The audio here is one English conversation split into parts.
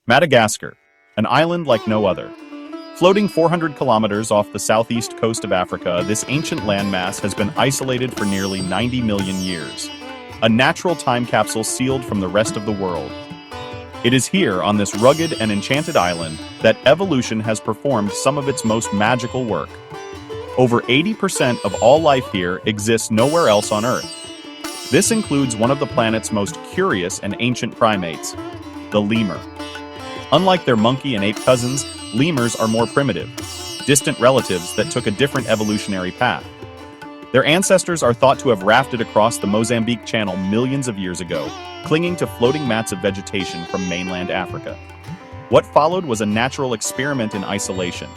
Madagascar, an island like no other. Floating 400 kilometers off the southeast coast of Africa, this ancient landmass has been isolated for nearly 90 million years. A natural time capsule sealed from the rest of the world. It is here, on this rugged and enchanted island, that evolution has performed some of its most magical work. Over 80% of all life here exists nowhere else on Earth. This includes one of the planet's most curious and ancient primates, the lemur. Unlike their monkey and ape cousins, lemurs are more primitive, distant relatives that took a different evolutionary path. Their ancestors are thought to have rafted across the Mozambique Channel millions of years ago, clinging to floating mats of vegetation from mainland Africa. What followed was a natural experiment in isolation.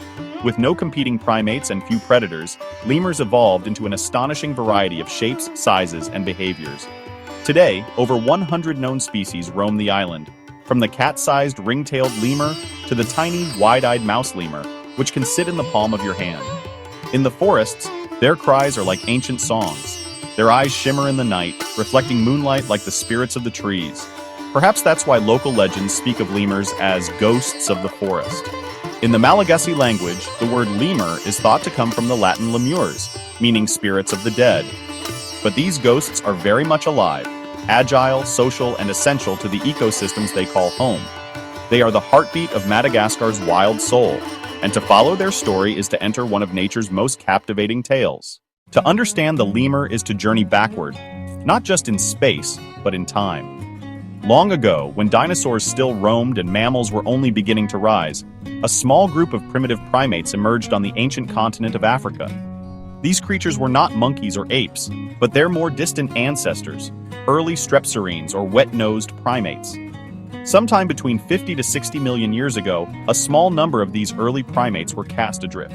With no competing primates and few predators, lemurs evolved into an astonishing variety of shapes, sizes, and behaviors. Today, over 100 known species roam the island, from the cat-sized ring-tailed lemur to the tiny, wide-eyed mouse lemur, which can sit in the palm of your hand. In the forests, their cries are like ancient songs. Their eyes shimmer in the night, reflecting moonlight like the spirits of the trees. Perhaps that's why local legends speak of lemurs as ghosts of the forest. In the Malagasy language, the word lemur is thought to come from the Latin lemurs, meaning spirits of the dead. But these ghosts are very much alive, agile, social, and essential to the ecosystems they call home. They are the heartbeat of Madagascar's wild soul, and to follow their story is to enter one of nature's most captivating tales. To understand the lemur is to journey backward, not just in space, but in time. Long ago, when dinosaurs still roamed and mammals were only beginning to rise, a small group of primitive primates emerged on the ancient continent of Africa. These creatures were not monkeys or apes, but their more distant ancestors, early strepsirrhines or wet-nosed primates. Sometime between 50 to 60 million years ago, a small number of these early primates were cast adrift.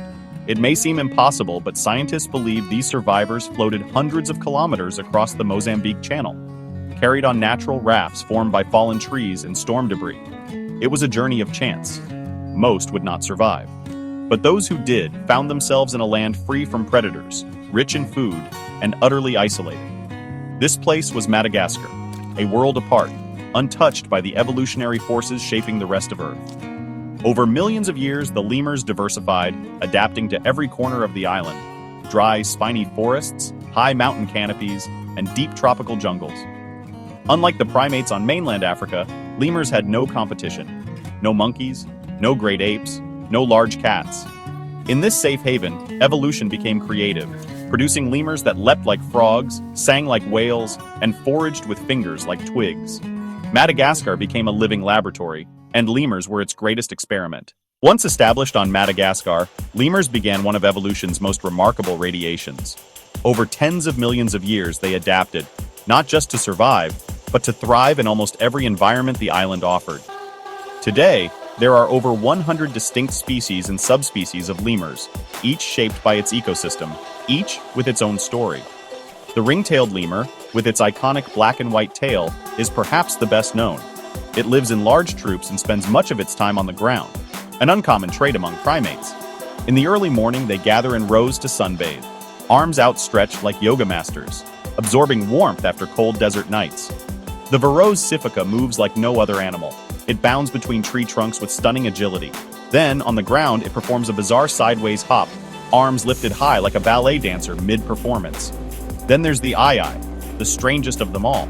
It may seem impossible, but scientists believe these survivors floated hundreds of kilometers across the Mozambique Channel, carried on natural rafts formed by fallen trees and storm debris. It was a journey of chance. Most would not survive. But those who did found themselves in a land free from predators, rich in food, and utterly isolated. This place was Madagascar, a world apart, untouched by the evolutionary forces shaping the rest of Earth. Over millions of years, the lemurs diversified, adapting to every corner of the island. Dry, spiny forests, high mountain canopies, and deep tropical jungles. Unlike the primates on mainland Africa, lemurs had no competition. No monkeys, no great apes, no large cats. In this safe haven, evolution became creative, producing lemurs that leapt like frogs, sang like whales, and foraged with fingers like twigs. Madagascar became a living laboratory, and lemurs were its greatest experiment. Once established on Madagascar, lemurs began one of evolution's most remarkable radiations. Over tens of millions of years, they adapted, not just to survive, but to thrive in almost every environment the island offered. Today, there are over 100 distinct species and subspecies of lemurs, each shaped by its ecosystem, each with its own story. The ring-tailed lemur, with its iconic black and white tail, is perhaps the best known. It lives in large troops and spends much of its time on the ground, an uncommon trait among primates. In the early morning, they gather in rows to sunbathe, arms outstretched like yoga masters, absorbing warmth after cold desert nights. The Varro's sifika moves like no other animal. It bounds between tree trunks with stunning agility. Then, on the ground, it performs a bizarre sideways hop, arms lifted high like a ballet dancer mid-performance. Then there's the eye, the strangest of them all.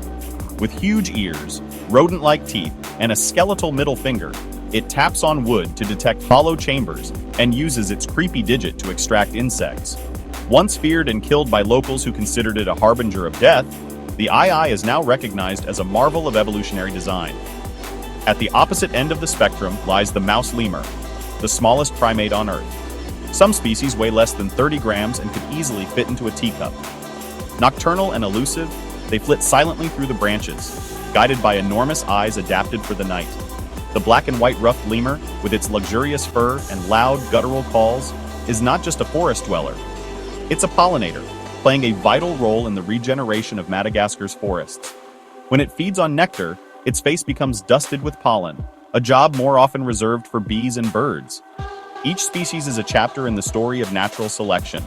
With huge ears, rodent-like teeth, and a skeletal middle finger, it taps on wood to detect hollow chambers and uses its creepy digit to extract insects. Once feared and killed by locals who considered it a harbinger of death, the eye is now recognized as a marvel of evolutionary design. At the opposite end of the spectrum lies the mouse lemur, the smallest primate on Earth. Some species weigh less than 30 grams and could easily fit into a teacup. Nocturnal and elusive, they flit silently through the branches, guided by enormous eyes adapted for the night. The black and white ruffed lemur, with its luxurious fur and loud guttural calls, is not just a forest dweller. It's a pollinator, playing a vital role in the regeneration of Madagascar's forests. When it feeds on nectar, its face becomes dusted with pollen, a job more often reserved for bees and birds. Each species is a chapter in the story of natural selection.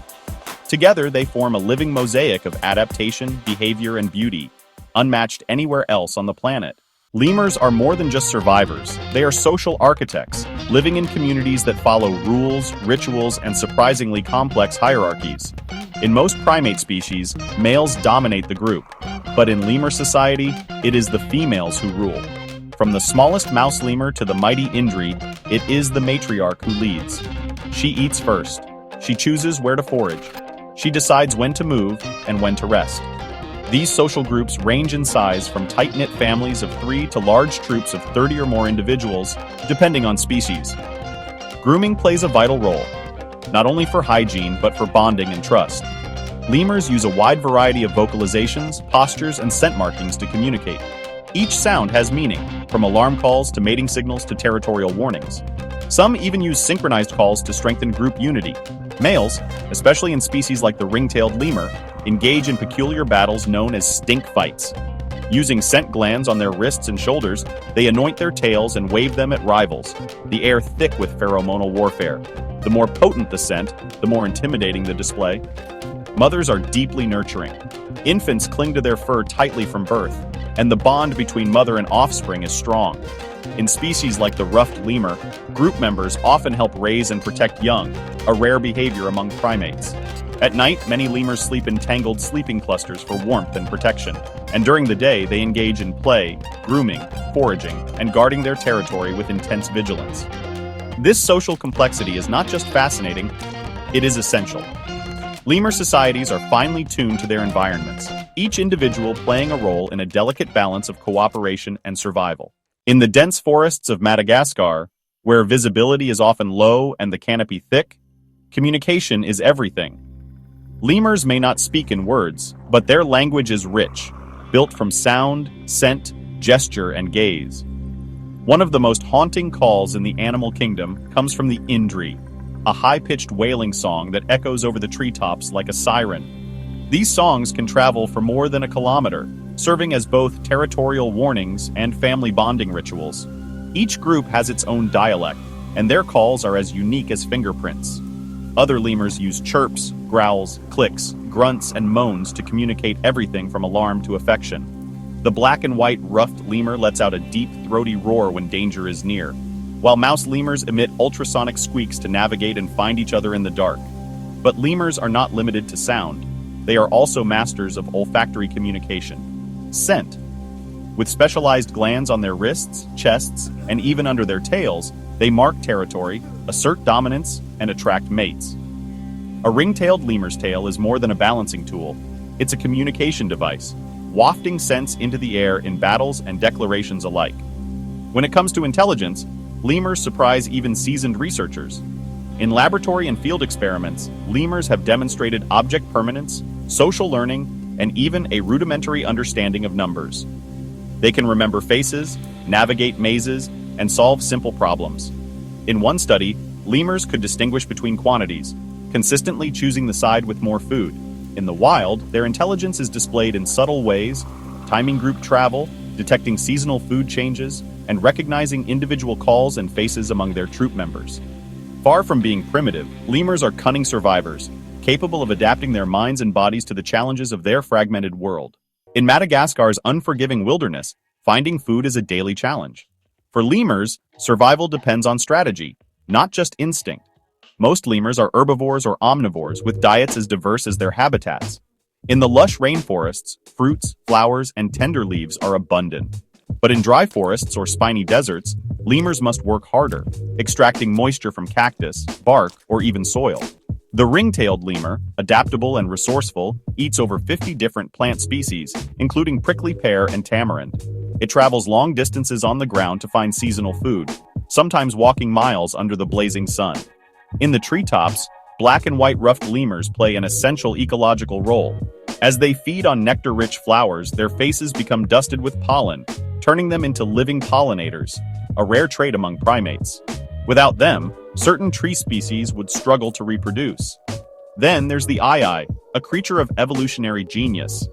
Together, they form a living mosaic of adaptation, behavior, and beauty, unmatched anywhere else on the planet. Lemurs are more than just survivors. They are social architects, living in communities that follow rules, rituals, and surprisingly complex hierarchies. In most primate species, males dominate the group, but in lemur society, it is the females who rule. From the smallest mouse lemur to the mighty Indri, it is the matriarch who leads. She eats first. She chooses where to forage. She decides when to move and when to rest. These social groups range in size from tight-knit families of 3 to large troops of 30 or more individuals, depending on species. Grooming plays a vital role, not only for hygiene but for bonding and trust. Lemurs use a wide variety of vocalizations, postures, and scent markings to communicate. Each sound has meaning, from alarm calls to mating signals to territorial warnings. Some even use synchronized calls to strengthen group unity. Males, especially in species like the ring-tailed lemur, engage in peculiar battles known as stink fights. Using scent glands on their wrists and shoulders, they anoint their tails and wave them at rivals, the air thick with pheromonal warfare. The more potent the scent, the more intimidating the display. Mothers are deeply nurturing. Infants cling to their fur tightly from birth, and the bond between mother and offspring is strong. In species like the ruffed lemur, group members often help raise and protect young, a rare behavior among primates. At night, many lemurs sleep in tangled sleeping clusters for warmth and protection, and during the day they engage in play, grooming, foraging, and guarding their territory with intense vigilance. This social complexity is not just fascinating, it is essential. Lemur societies are finely tuned to their environments, each individual playing a role in a delicate balance of cooperation and survival. In the dense forests of Madagascar, where visibility is often low and the canopy thick, communication is everything. Lemurs may not speak in words, but their language is rich, built from sound, scent, gesture, and gaze. One of the most haunting calls in the animal kingdom comes from the Indri, a high-pitched wailing song that echoes over the treetops like a siren. These songs can travel for more than a kilometer, serving as both territorial warnings and family bonding rituals. Each group has its own dialect, and their calls are as unique as fingerprints. Other lemurs use chirps, growls, clicks, grunts, and moans to communicate everything from alarm to affection. The black and white ruffed lemur lets out a deep, throaty roar when danger is near, while mouse lemurs emit ultrasonic squeaks to navigate and find each other in the dark. But lemurs are not limited to sound. They are also masters of olfactory communication. Scent. With specialized glands on their wrists, chests, and even under their tails, they mark territory, assert dominance, and attract mates. A ring-tailed lemur's tail is more than a balancing tool. It's a communication device, wafting scents into the air in battles and declarations alike. When it comes to intelligence, lemurs surprise even seasoned researchers. In laboratory and field experiments, lemurs have demonstrated object permanence, social learning, and even a rudimentary understanding of numbers. They can remember faces, navigate mazes, and solve simple problems. In one study, lemurs could distinguish between quantities, consistently choosing the side with more food. In the wild, their intelligence is displayed in subtle ways, timing group travel, detecting seasonal food changes, and recognizing individual calls and faces among their troop members. Far from being primitive, lemurs are cunning survivors, capable of adapting their minds and bodies to the challenges of their fragmented world. In Madagascar's unforgiving wilderness, finding food is a daily challenge. For lemurs, survival depends on strategy, not just instinct. Most lemurs are herbivores or omnivores with diets as diverse as their habitats. In the lush rainforests, fruits, flowers, and tender leaves are abundant. But in dry forests or spiny deserts, lemurs must work harder, extracting moisture from cactus, bark, or even soil. The ring-tailed lemur, adaptable and resourceful, eats over 50 different plant species, including prickly pear and tamarind. It travels long distances on the ground to find seasonal food, sometimes walking miles under the blazing sun. In the treetops, black and white ruffed lemurs play an essential ecological role. As they feed on nectar-rich flowers, their faces become dusted with pollen, turning them into living pollinators, a rare trait among primates. Without them, certain tree species would struggle to reproduce. Then there's the eye, a creature of evolutionary genius.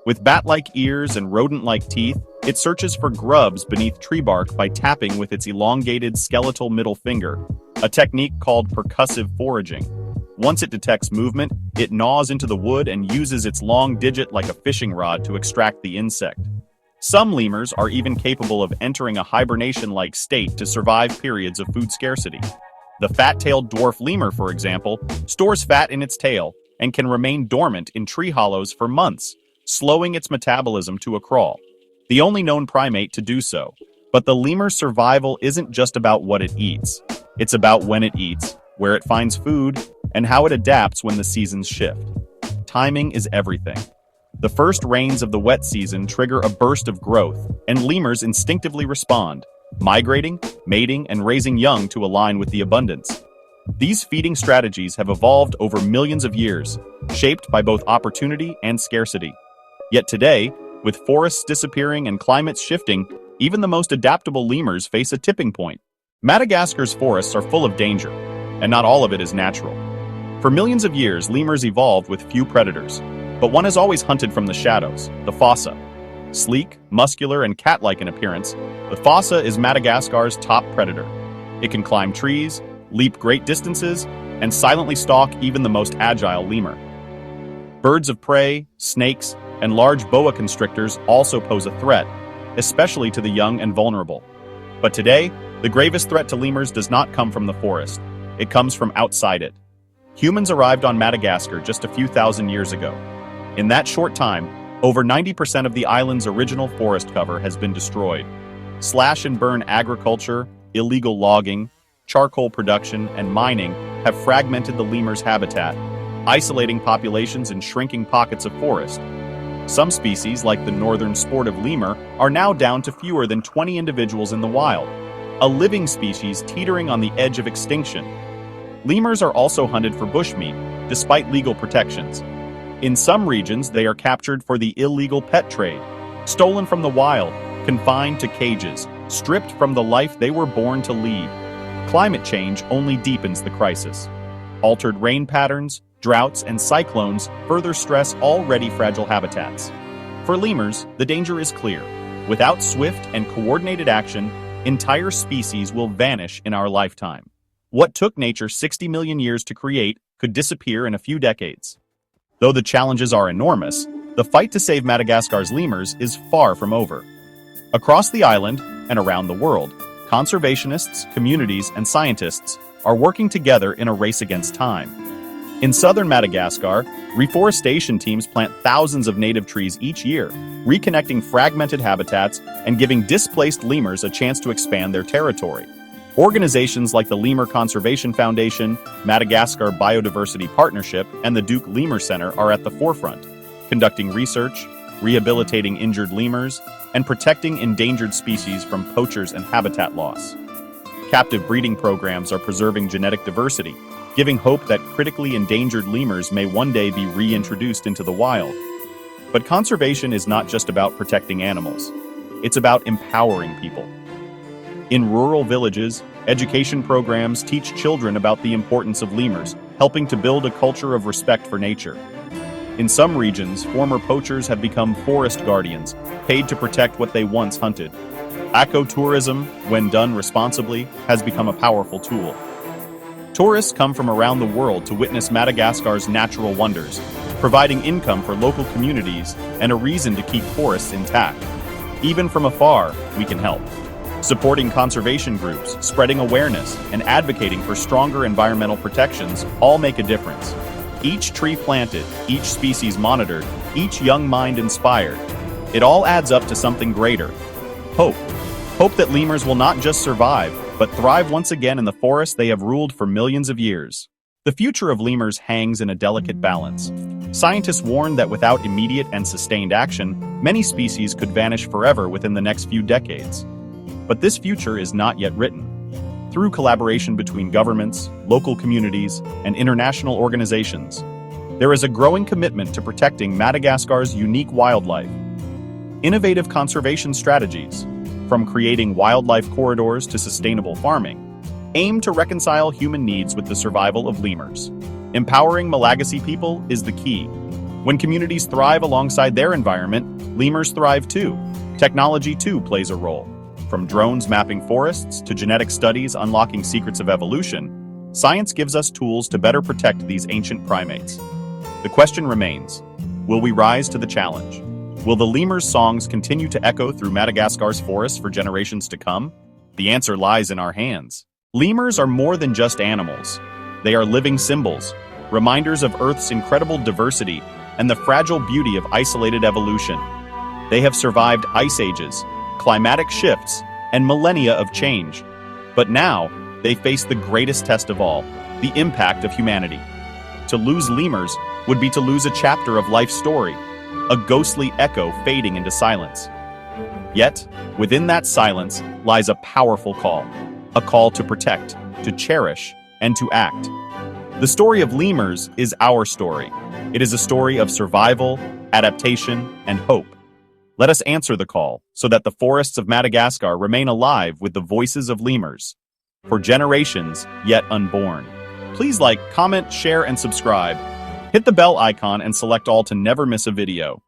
With bat-like ears and rodent-like teeth, it searches for grubs beneath tree bark by tapping with its elongated skeletal middle finger, a technique called percussive foraging. Once it detects movement, it gnaws into the wood and uses its long digit like a fishing rod to extract the insect. Some lemurs are even capable of entering a hibernation-like state to survive periods of food scarcity. The fat-tailed dwarf lemur, for example, stores fat in its tail and can remain dormant in tree hollows for months, slowing its metabolism to a crawl. The only known primate to do so. But the lemur's survival isn't just about what it eats. It's about when it eats, where it finds food, and how it adapts when the seasons shift. Timing is everything. The first rains of the wet season trigger a burst of growth, and lemurs instinctively respond, migrating, mating, and raising young to align with the abundance. These feeding strategies have evolved over millions of years, shaped by both opportunity and scarcity. Yet today, with forests disappearing and climates shifting, even the most adaptable lemurs face a tipping point. Madagascar's forests are full of danger, and not all of it is natural. For millions of years, lemurs evolved with few predators, but one has always hunted from the shadows, the fossa. Sleek, muscular, and cat-like in appearance, the fossa is Madagascar's top predator. It can climb trees, leap great distances, and silently stalk even the most agile lemur. Birds of prey, snakes, and large boa constrictors also pose a threat, especially to the young and vulnerable. But today, the gravest threat to lemurs does not come from the forest. It comes from outside it. Humans arrived on Madagascar just a few thousand years ago. In that short time, over 90% of the island's original forest cover has been destroyed. Slash and burn agriculture, illegal logging, charcoal production, and mining have fragmented the lemur's habitat, isolating populations in shrinking pockets of forest. Some species, like the northern sportive lemur, are now down to fewer than 20 individuals in the wild, a living species teetering on the edge of extinction. Lemurs are also hunted for bushmeat, despite legal protections. In some regions, they are captured for the illegal pet trade, stolen from the wild, confined to cages, stripped from the life they were born to lead. Climate change only deepens the crisis. Altered rain patterns, droughts, and cyclones further stress already fragile habitats. For lemurs, the danger is clear. Without swift and coordinated action, entire species will vanish in our lifetime. What took nature 60 million years to create could disappear in a few decades. Though the challenges are enormous, the fight to save Madagascar's lemurs is far from over. Across the island and around the world, conservationists, communities, and scientists are working together in a race against time. In southern Madagascar, reforestation teams plant thousands of native trees each year, reconnecting fragmented habitats and giving displaced lemurs a chance to expand their territory. Organizations like the Lemur Conservation Foundation, Madagascar Biodiversity Partnership, and the Duke Lemur Center are at the forefront, conducting research, rehabilitating injured lemurs, and protecting endangered species from poachers and habitat loss. Captive breeding programs are preserving genetic diversity, giving hope that critically endangered lemurs may one day be reintroduced into the wild. But conservation is not just about protecting animals. It's about empowering people. In rural villages, education programs teach children about the importance of lemurs, helping to build a culture of respect for nature. In some regions, former poachers have become forest guardians, paid to protect what they once hunted. Ecotourism, when done responsibly, has become a powerful tool. Tourists come from around the world to witness Madagascar's natural wonders, providing income for local communities and a reason to keep forests intact. Even from afar, we can help. Supporting conservation groups, spreading awareness, and advocating for stronger environmental protections all make a difference. Each tree planted, each species monitored, each young mind inspired. It all adds up to something greater. Hope. Hope that lemurs will not just survive, but thrive once again in the forest they have ruled for millions of years. The future of lemurs hangs in a delicate balance. Scientists warn that without immediate and sustained action, many species could vanish forever within the next few decades. But this future is not yet written. Through collaboration between governments, local communities, and international organizations, there is a growing commitment to protecting Madagascar's unique wildlife. Innovative conservation strategies, from creating wildlife corridors to sustainable farming, aim to reconcile human needs with the survival of lemurs. Empowering Malagasy people is the key. When communities thrive alongside their environment, lemurs thrive too. Technology too plays a role. From drones mapping forests to genetic studies unlocking secrets of evolution, science gives us tools to better protect these ancient primates. The question remains, will we rise to the challenge? Will the lemurs' songs continue to echo through Madagascar's forests for generations to come? The answer lies in our hands. Lemurs are more than just animals. They are living symbols, reminders of Earth's incredible diversity and the fragile beauty of isolated evolution. They have survived ice ages, climatic shifts, and millennia of change. But now, they face the greatest test of all, the impact of humanity. To lose lemurs would be to lose a chapter of life's story, a ghostly echo fading into silence. Yet, within that silence lies a powerful call, a call to protect, to cherish, and to act. The story of lemurs is our story. It is a story of survival, adaptation, and hope. Let us answer the call so that the forests of Madagascar remain alive with the voices of lemurs, for generations yet unborn. Please like, comment, share, and subscribe. Hit the bell icon and select all to never miss a video.